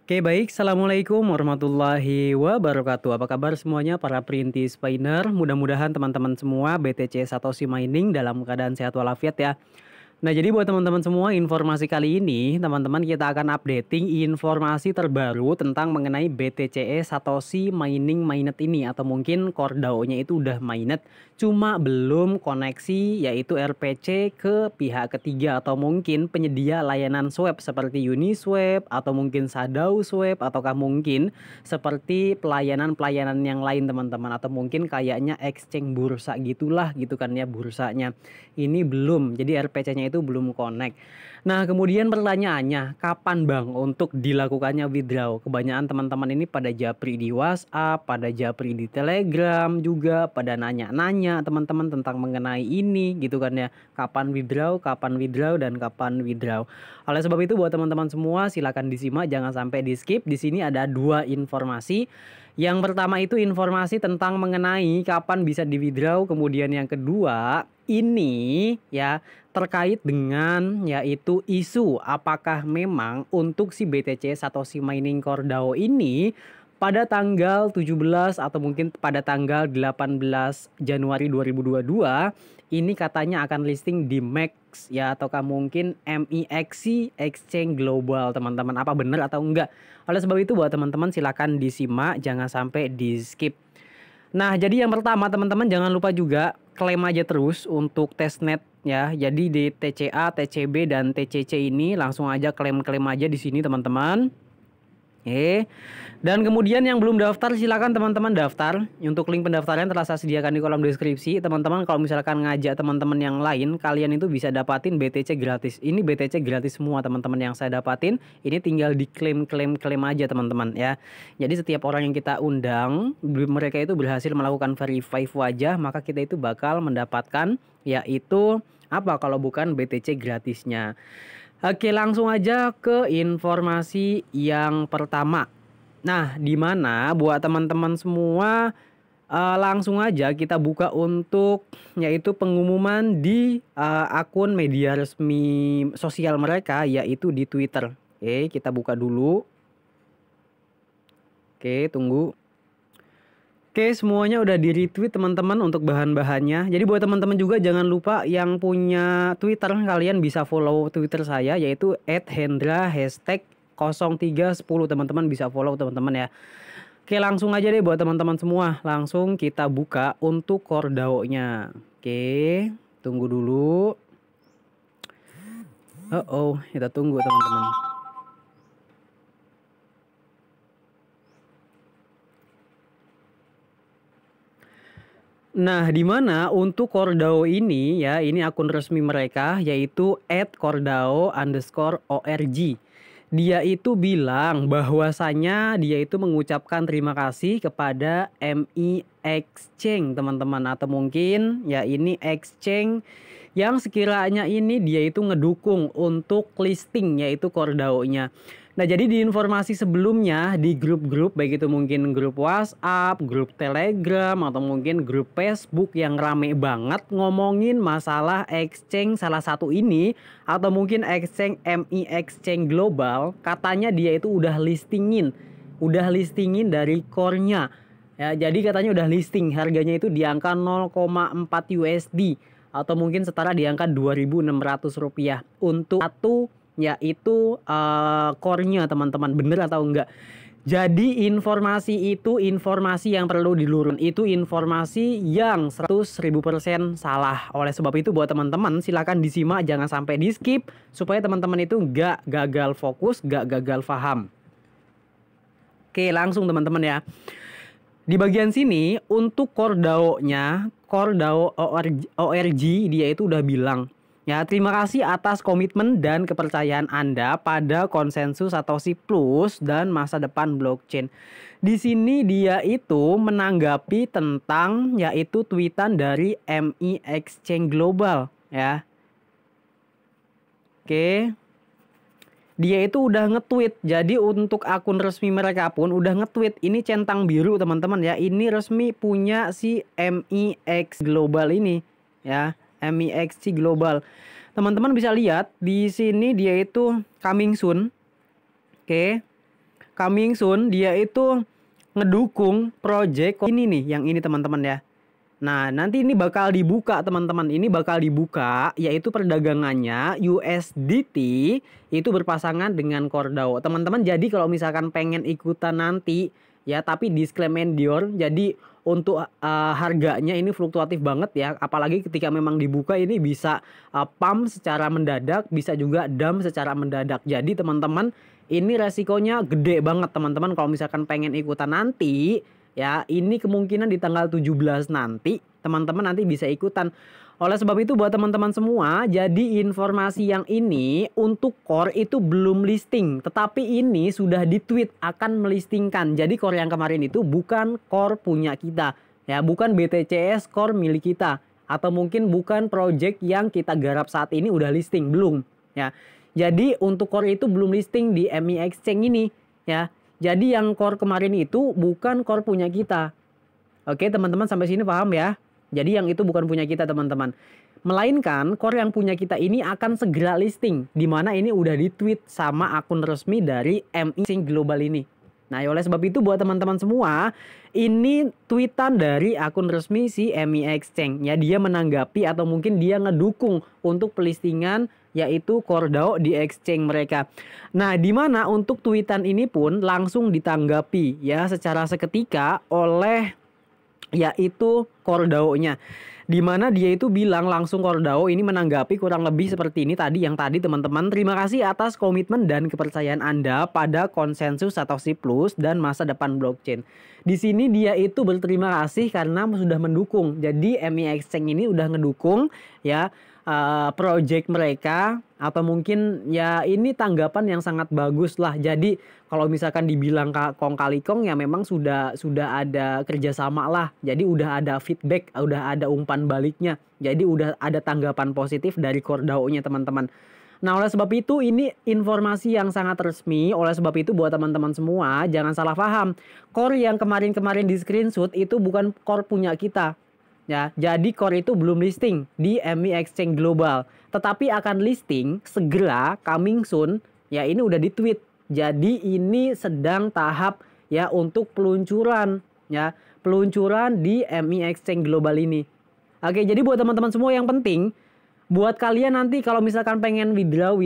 Oke baik, Assalamualaikum warahmatullahi wabarakatuh. Apa kabar semuanya para perintis Pioneer? Mudah-mudahan teman-teman semua BTC Satoshi Mining dalam keadaan sehat walafiat ya. Nah, jadi buat teman-teman semua, informasi kali ini, teman-teman kita akan updating informasi terbaru tentang mengenai BTCE Satoshi Mining Mainnet ini, atau mungkin core DAO-nya itu udah mainnet, cuma belum koneksi yaitu RPC ke pihak ketiga atau mungkin penyedia layanan swap seperti Uniswap atau mungkin Shadow Swap ataukah mungkin seperti pelayanan-pelayanan yang lain teman-teman, atau mungkin kayaknya exchange bursa gitulah gitu kan ya bursanya. Ini belum, jadi RPC-nya itu belum connect. Nah, kemudian pertanyaannya, kapan Bang untuk dilakukannya withdraw? Kebanyakan teman-teman ini pada japri di WhatsApp, pada japri di Telegram juga, pada nanya-nanya teman-teman tentang mengenai ini gitu kan ya. Kapan withdraw, dan kapan withdraw. Oleh sebab itu buat teman-teman semua silakan disimak, jangan sampai di skip. Di sini ada dua informasi. Yang pertama itu informasi tentang mengenai kapan bisa di withdraw, kemudian yang kedua ini ya terkait dengan yaitu isu apakah memang untuk si BTC Satoshi Mining Core DAO ini pada tanggal 17 atau mungkin pada tanggal 18 Januari 2022 ini katanya akan listing di MEX ya, ataukah mungkin MEXC Exchange Global teman-teman, apa benar atau enggak. Oleh sebab itu buat teman-teman silakan disimak, jangan sampai di skip. Nah, jadi yang pertama teman-teman jangan lupa juga klaim aja terus untuk testnet ya. Jadi di TCA, TCB dan TCC ini langsung aja klaim-klaim aja di sini teman-teman. Oke. Dan kemudian yang belum daftar silakan teman-teman daftar. Untuk link pendaftaran telah saya sediakan di kolom deskripsi. Teman-teman kalau misalkan ngajak teman-teman yang lain, kalian itu bisa dapatin BTC gratis. Ini BTC gratis semua teman-teman yang saya dapatin. Ini tinggal diklaim aja teman-teman ya. Jadi setiap orang yang kita undang, mereka itu berhasil melakukan verify wajah, maka kita itu bakal mendapatkan yaitu apa kalau bukan BTC gratisnya. Oke, langsung aja ke informasi yang pertama. Nah, di mana buat teman-teman semua langsung aja kita buka untuk yaitu pengumuman di akun media resmi sosial mereka yaitu di Twitter. Oke, kita buka dulu. Oke, tunggu. Oke, semuanya udah di retweet teman-teman untuk bahan-bahannya. Jadi buat teman-teman juga jangan lupa yang punya Twitter, kalian bisa follow Twitter saya yaitu @hendra #0310 teman-teman, bisa follow teman-teman ya. Oke, langsung aja deh buat teman-teman semua. Langsung kita buka untuk core DAO-nya. Oke, tunggu dulu. Kita tunggu teman-teman. Nah, di mana untuk core DAO ini ya, ini akun resmi mereka yaitu @coredao_org. Dia itu bilang bahwasanya dia itu mengucapkan terima kasih kepada MI Exchange teman-teman, atau mungkin ya ini exchange yang sekiranya ini dia itu ngedukung untuk listing yaitu core DAO-nya. Nah, jadi di informasi sebelumnya di grup-grup baik itu mungkin grup WhatsApp, grup Telegram atau mungkin grup Facebook yang rame banget ngomongin masalah exchange salah satu ini atau mungkin exchange MI Exchange Global, katanya dia itu udah listingin dari core-nya. Ya, jadi katanya udah listing, harganya itu di angka 0,4 USD atau mungkin setara di angka Rp2.600 untuk satu yaitu core-nya teman-teman, bener atau enggak. Jadi informasi itu informasi yang perlu diluruskan, itu informasi yang 100.000% salah. Oleh sebab itu buat teman-teman silakan disimak, jangan sampai di skip supaya teman-teman itu nggak gagal fokus, nggak gagal paham. Oke, langsung teman-teman ya. Di bagian sini untuk core DAO-nya, core DAO ORG dia itu udah bilang ya, terima kasih atas komitmen dan kepercayaan Anda pada konsensus Satoshi Plus dan masa depan blockchain. Di sini dia itu menanggapi tentang yaitu tweetan dari MI Exchange Global ya. Oke. Dia itu udah nge-tweet. Jadi untuk akun resmi mereka pun udah nge-tweet. Ini centang biru teman-teman ya. Ini resmi punya si MEX Global ini ya. MEXC Global. Teman-teman bisa lihat di sini dia itu coming soon. Oke. coming soon dia itu ngedukung project ini nih, yang ini teman-teman ya. Nah, nanti ini bakal dibuka teman-teman. Ini bakal dibuka yaitu perdagangannya USDT itu berpasangan dengan Cordao. Teman-teman, jadi kalau misalkan pengen ikutan nanti ya, tapi disclaimer endure. Jadi untuk harganya ini fluktuatif banget ya. Apalagi ketika memang dibuka ini bisa pump secara mendadak, bisa juga dump secara mendadak. Jadi teman-teman, ini resikonya gede banget teman-teman kalau misalkan pengen ikutan nanti. Ya, ini kemungkinan di tanggal 17 nanti teman-teman nanti bisa ikutan. Oleh sebab itu buat teman-teman semua, jadi informasi yang ini untuk core itu belum listing, tetapi ini sudah di-tweet akan melistingkan. Jadi core yang kemarin itu bukan core punya kita, ya, bukan BTCS core milik kita, atau mungkin bukan project yang kita garap saat ini udah listing, belum, ya. Jadi untuk core itu belum listing di ME Exchange ini, ya. Jadi yang core kemarin itu bukan core punya kita. Oke teman-teman, sampai sini paham ya? Jadi yang itu bukan punya kita teman-teman. Melainkan core yang punya kita ini akan segera listing. Dimana ini udah di-tweet sama akun resmi dari ME Exchange Global ini. Nah, oleh sebab itu buat teman-teman semua, ini tweetan dari akun resmi si ME Exchange. Ya, dia menanggapi atau mungkin dia ngedukung untuk pelistingan yaitu Cordao di exchange mereka. Nah, di mana untuk tweetan ini pun langsung ditanggapi ya secara seketika oleh yaitu Cordao-nya. Di mana dia itu bilang langsung, Cordao ini menanggapi kurang lebih seperti ini tadi, yang tadi teman-teman, terima kasih atas komitmen dan kepercayaan Anda pada konsensus Satoshi Plus dan masa depan blockchain. Di sini dia itu berterima kasih karena sudah mendukung. Jadi ME Exchange ini udah ngedukung ya project mereka, atau mungkin ya ini tanggapan yang sangat bagus lah. Jadi kalau misalkan dibilang kong kali kong ya memang sudah ada kerjasama lah. Jadi udah ada feedback, udah ada umpan baliknya. Jadi udah ada tanggapan positif dari Cordao-nya teman-teman. Nah, oleh sebab itu ini informasi yang sangat resmi. Oleh sebab itu buat teman-teman semua jangan salah paham. Core yang kemarin-kemarin di screenshot itu bukan core punya kita. Ya, jadi core itu belum listing di ME Exchange Global, tetapi akan listing segera, coming soon. Ya, ini udah di-tweet. Jadi ini sedang tahap ya untuk peluncuran ya, peluncuran di ME Exchange Global ini. Oke, jadi buat teman-teman semua yang penting buat kalian nanti kalau misalkan pengen withdraw,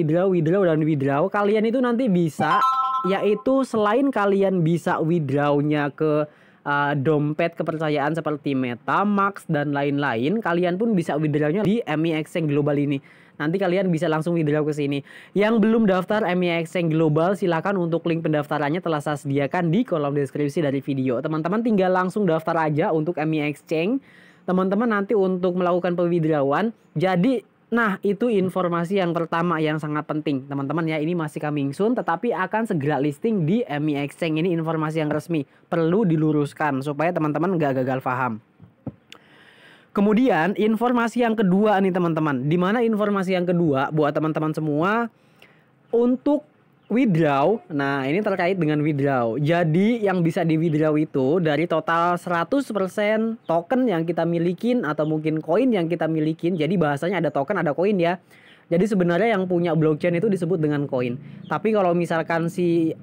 kalian itu nanti bisa, yaitu selain kalian bisa withdrawnya ke dompet kepercayaan seperti MetaMask dan lain-lain, kalian pun bisa withdrawnya di ME Exchange Global ini. Nanti kalian bisa langsung withdraw ke sini. Yang belum daftar ME Exchange Global, silakan untuk link pendaftarannya telah saya sediakan di kolom deskripsi dari video. Teman-teman tinggal langsung daftar aja untuk ME Exchange. Teman-teman nanti untuk melakukan pewithdrawal. Jadi nah, itu informasi yang pertama yang sangat penting teman-teman ya. Ini masih coming soon, tetapi akan segera listing di ME Exchange. Ini informasi yang resmi, perlu diluruskan supaya teman-teman nggak gagal paham. Kemudian informasi yang kedua nih teman-teman, dimana informasi yang kedua buat teman-teman semua untuk withdraw. Nah, ini terkait dengan withdraw. Jadi yang bisa di withdraw itu dari total 100% token yang kita milikin atau mungkin koin yang kita milikin. Jadi bahasanya ada token, ada koin ya. Jadi sebenarnya yang punya blockchain itu disebut dengan koin. Tapi kalau misalkan si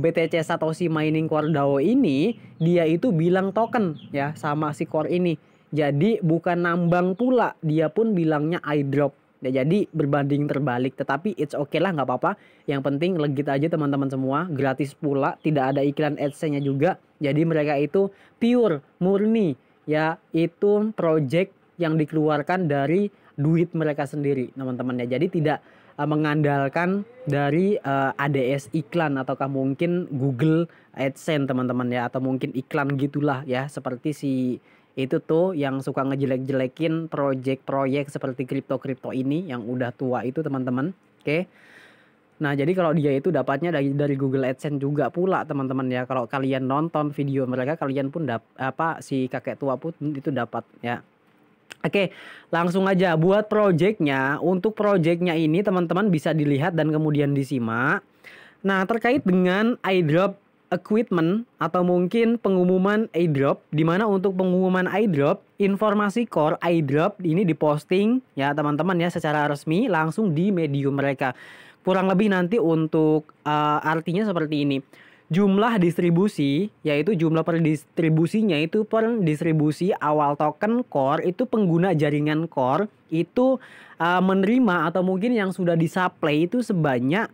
BTC Satoshi Mining Cordao ini, dia itu bilang token ya sama si core ini. Jadi bukan nambang pula, dia pun bilangnya airdrop. Ya, jadi berbanding terbalik, tetapi it's okay lah, nggak apa-apa. Yang penting legit aja teman-teman semua, gratis pula, tidak ada iklan AdSense-nya juga. Jadi mereka itu pure, murni, ya itu project yang dikeluarkan dari duit mereka sendiri, teman-teman ya. Jadi tidak mengandalkan dari ADS iklan ataukah mungkin Google AdSense teman-teman ya, atau mungkin iklan gitulah ya, seperti si itu tuh yang suka ngejelek-jelekin proyek seperti kripto ini yang udah tua itu teman-teman. Oke. Nah, jadi kalau dia itu dapatnya dari Google AdSense juga pula teman-teman ya. Kalau kalian nonton video mereka, kalian pun si kakek tua pun itu dapat ya. Oke, langsung aja buat projectnya. Untuk projectnya ini teman-teman bisa dilihat dan kemudian disimak. Nah, terkait dengan airdrop equipment atau mungkin pengumuman airdrop, di mana untuk pengumuman airdrop, informasi core airdrop ini diposting ya teman-teman ya secara resmi langsung di medium mereka. Kurang lebih nanti untuk artinya seperti ini. jumlah distribusi, yaitu jumlah per distribusinya itu per distribusi awal token core itu pengguna jaringan core itu menerima atau mungkin yang sudah disuplai itu sebanyak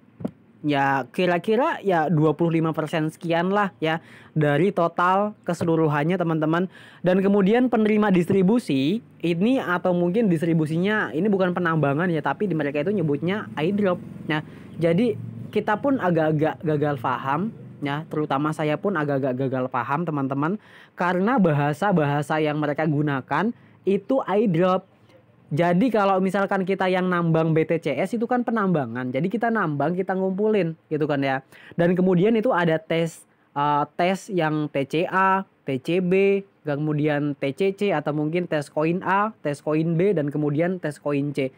ya kira-kira ya 25% sekian lah ya dari total keseluruhannya teman-teman. Dan kemudian penerima distribusi ini atau mungkin distribusinya ini bukan penambangan ya, tapi di mereka itu nyebutnya airdrop. Nah, jadi kita pun agak-agak gagal paham ya, terutama saya pun agak-agak gagal paham teman-teman, karena bahasa-bahasa yang mereka gunakan itu airdrop. Jadi kalau misalkan kita yang nambang BTCS itu kan penambangan. Jadi kita nambang, kita ngumpulin gitu kan ya. Dan kemudian itu ada tes yang TCA, TCB, kemudian TCC atau mungkin tes koin A, tes koin B, dan kemudian tes koin C.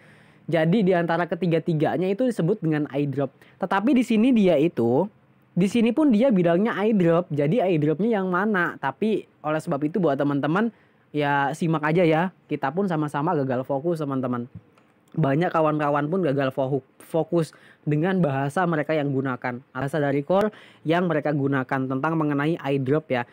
Jadi di antara ketiga-tiganya itu disebut dengan airdrop. Tetapi di sini di sini pun dia bilangnya airdrop. Jadi airdropnya yang mana? Tapi oleh sebab itu buat teman-teman ya simak aja ya. Kita pun sama-sama gagal fokus teman-teman. Banyak kawan-kawan pun gagal fokus dengan bahasa mereka yang gunakan. Bahasa dari core yang mereka gunakan tentang mengenai airdrop ya.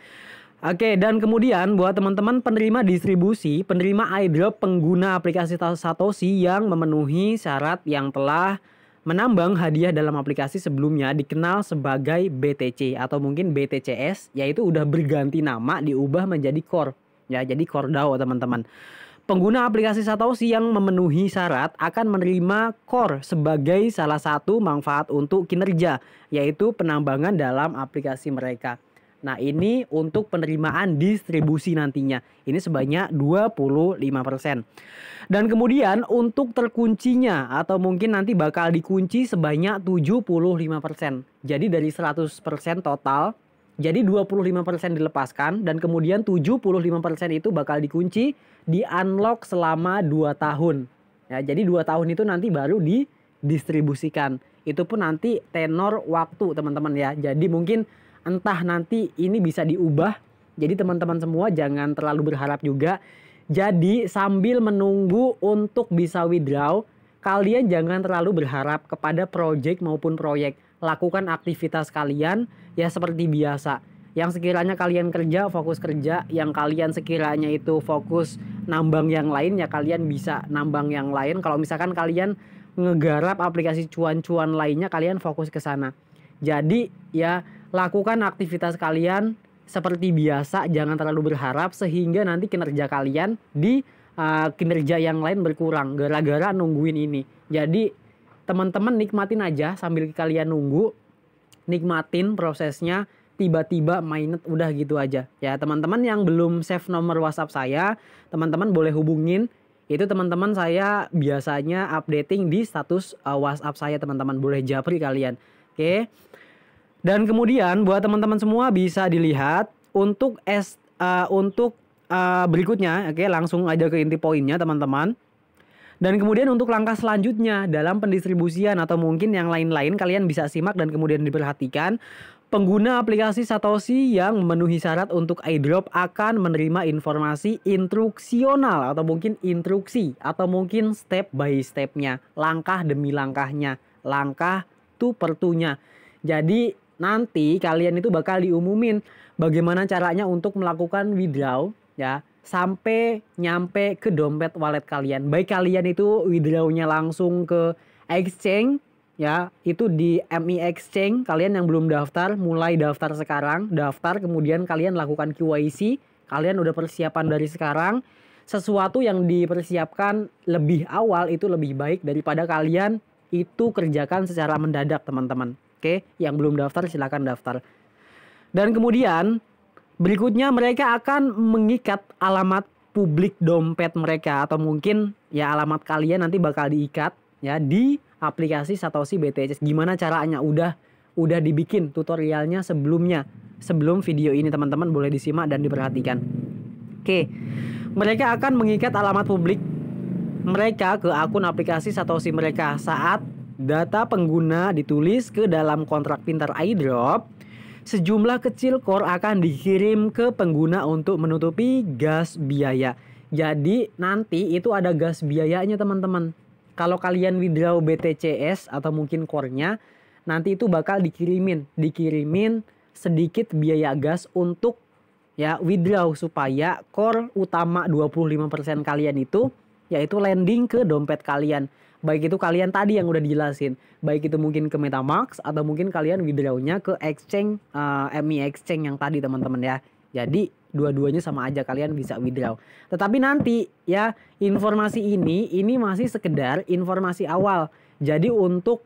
Oke, dan kemudian buat teman-teman penerima distribusi, penerima airdrop pengguna aplikasi Satoshi yang memenuhi syarat yang telah menambang hadiah dalam aplikasi sebelumnya dikenal sebagai BTC atau mungkin BTCS, yaitu udah berganti nama diubah menjadi core. Ya, jadi core DAO teman-teman. Pengguna aplikasi Satoshi yang memenuhi syarat akan menerima core sebagai salah satu manfaat untuk kinerja, yaitu penambangan dalam aplikasi mereka. Nah, ini untuk penerimaan distribusi nantinya. Ini sebanyak 25%. Dan kemudian untuk terkuncinya atau mungkin nanti bakal dikunci sebanyak 75%. Jadi dari 100% total, jadi 25% dilepaskan dan kemudian 75% itu bakal dikunci, di unlock selama 2 tahun. Ya, jadi 2 tahun itu nanti baru didistribusikan. Itu pun nanti tenor waktu teman-teman ya. Jadi mungkin entah nanti ini bisa diubah. Jadi teman-teman semua jangan terlalu berharap juga. Jadi sambil menunggu untuk bisa withdraw, kalian jangan terlalu berharap kepada project maupun proyek. Lakukan aktivitas kalian ya seperti biasa. Yang sekiranya kalian kerja, fokus kerja. Yang kalian sekiranya itu fokus nambang yang lain, ya kalian bisa nambang yang lain. Kalau misalkan kalian ngegarap aplikasi cuan-cuan lainnya, kalian fokus ke sana. Jadi ya lakukan aktivitas kalian seperti biasa, jangan terlalu berharap sehingga nanti kinerja kalian di kinerja yang lain berkurang gara-gara nungguin ini. Jadi teman-teman nikmatin aja sambil kalian nunggu, nikmatin prosesnya, tiba-tiba mainnet udah gitu aja. Ya teman-teman yang belum save nomor WhatsApp saya, teman-teman boleh hubungin. Itu teman-teman saya biasanya updating di status WhatsApp saya, teman-teman boleh japri kalian. Oke. Dan kemudian buat teman-teman semua bisa dilihat untuk berikutnya, oke, langsung aja ke inti poinnya teman-teman. Dan kemudian untuk langkah selanjutnya dalam pendistribusian atau mungkin yang lain-lain kalian bisa simak dan kemudian diperhatikan. Pengguna aplikasi Satoshi yang memenuhi syarat untuk airdrop akan menerima informasi instruksional atau mungkin instruksi atau mungkin step by stepnya, langkah demi langkahnya, langkah tu per tunya. Jadi nanti kalian itu bakal diumumin bagaimana caranya untuk melakukan withdraw ya sampai nyampe ke dompet wallet kalian. Baik kalian itu withdrawnya langsung ke exchange ya, itu di MI Exchange. Kalian yang belum daftar, mulai daftar sekarang. Daftar kemudian kalian lakukan KYC. Kalian udah persiapan dari sekarang. Sesuatu yang dipersiapkan lebih awal itu lebih baik daripada kalian itu kerjakan secara mendadak teman-teman. Oke, yang belum daftar silakan daftar. Dan kemudian berikutnya mereka akan mengikat alamat publik dompet mereka atau mungkin ya alamat kalian nanti bakal diikat ya di aplikasi Satoshi BTC. Gimana caranya udah dibikin tutorialnya sebelumnya. Sebelum video ini teman-teman boleh disimak dan diperhatikan. Oke. Mereka akan mengikat alamat publik mereka ke akun aplikasi Satoshi mereka saat data pengguna ditulis ke dalam kontrak pintar airdrop. Sejumlah kecil core akan dikirim ke pengguna untuk menutupi gas biaya. Jadi nanti itu ada gas biayanya teman-teman. Kalau kalian withdraw BTCS atau mungkin core-nya, nanti itu bakal dikirimin sedikit biaya gas untuk ya withdraw, supaya core utama 25% kalian itu yaitu landing ke dompet kalian. Baik itu kalian tadi yang udah dijelasin, baik itu mungkin ke MetaMask atau mungkin kalian withdrawnya ke exchange, ME exchange yang tadi teman-teman ya. Jadi dua-duanya sama aja, kalian bisa withdraw. Tetapi nanti ya informasi ini masih sekedar informasi awal. Jadi untuk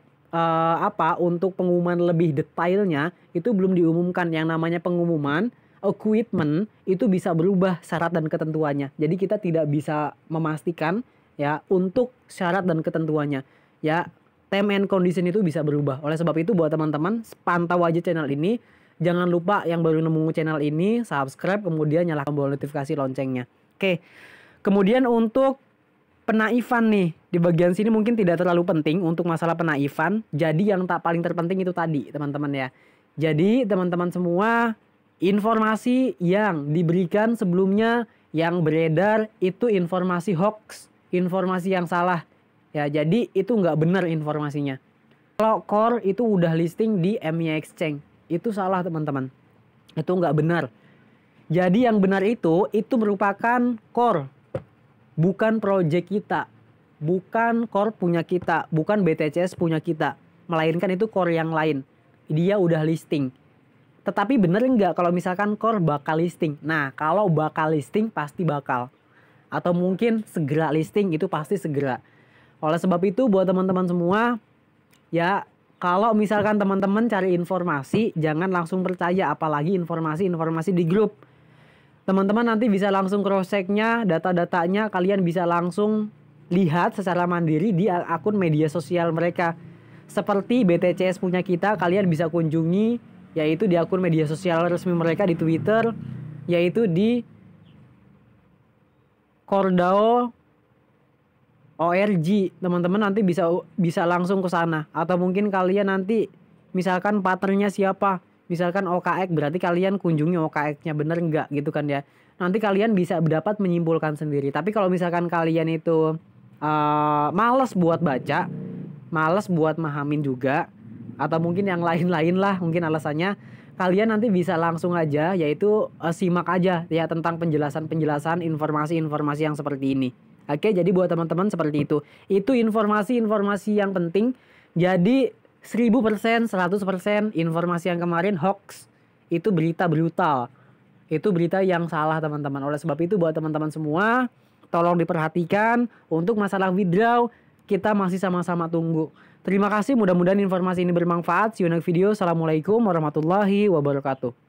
untuk pengumuman lebih detailnya itu belum diumumkan. Yang namanya pengumuman equipment itu bisa berubah syarat dan ketentuannya. Jadi kita tidak bisa memastikan ya untuk syarat dan ketentuannya. Ya, term and condition itu bisa berubah. Oleh sebab itu buat teman-teman pantau aja channel ini. Jangan lupa yang baru nemu channel ini subscribe, kemudian nyalakan tombol notifikasi loncengnya. Oke. Kemudian untuk penaifan nih, di bagian sini mungkin tidak terlalu penting untuk masalah penaifan. Jadi yang paling terpenting itu tadi teman-teman ya. Jadi teman-teman semua, informasi yang diberikan sebelumnya yang beredar itu informasi hoax, informasi yang salah. Ya, jadi itu nggak benar informasinya. Kalau core itu udah listing di ME Exchange, itu salah teman-teman. Itu nggak benar. Jadi yang benar itu merupakan core, bukan project kita, bukan core punya kita, bukan BTCS punya kita, melainkan itu core yang lain. Dia udah listing. Tetapi bener nggak kalau misalkan core bakal listing? Nah, kalau bakal listing pasti bakal. Atau mungkin segera listing, itu pasti segera. Oleh sebab itu buat teman-teman semua, ya kalau misalkan teman-teman cari informasi, jangan langsung percaya, apalagi informasi-informasi di grup. Teman-teman nanti bisa langsung cross-check-nya, data-datanya kalian bisa langsung lihat secara mandiri di akun media sosial mereka. Seperti BTCS punya kita, kalian bisa kunjungi yaitu di akun media sosial resmi mereka di Twitter, yaitu di Cordao ORG. Teman-teman nanti bisa langsung ke sana. Atau mungkin kalian nanti misalkan partnernya siapa, misalkan OKX, berarti kalian kunjungi OKX-nya, bener nggak gitu kan ya. Nanti kalian bisa dapat menyimpulkan sendiri. Tapi kalau misalkan kalian itu males buat baca, males buat mahamin juga, atau mungkin yang lain-lain lah mungkin alasannya, kalian nanti bisa langsung aja yaitu simak aja ya tentang penjelasan-penjelasan informasi-informasi yang seperti ini. Oke, jadi buat teman-teman seperti itu. Itu informasi-informasi yang penting. Jadi 1000%, 100% informasi yang kemarin hoax, itu berita brutal. Itu berita yang salah teman-teman. Oleh sebab itu buat teman-teman semua, tolong diperhatikan. Untuk masalah withdraw, kita masih sama-sama tunggu. Terima kasih, mudah-mudahan informasi ini bermanfaat. See you next video. Assalamualaikum warahmatullahi wabarakatuh.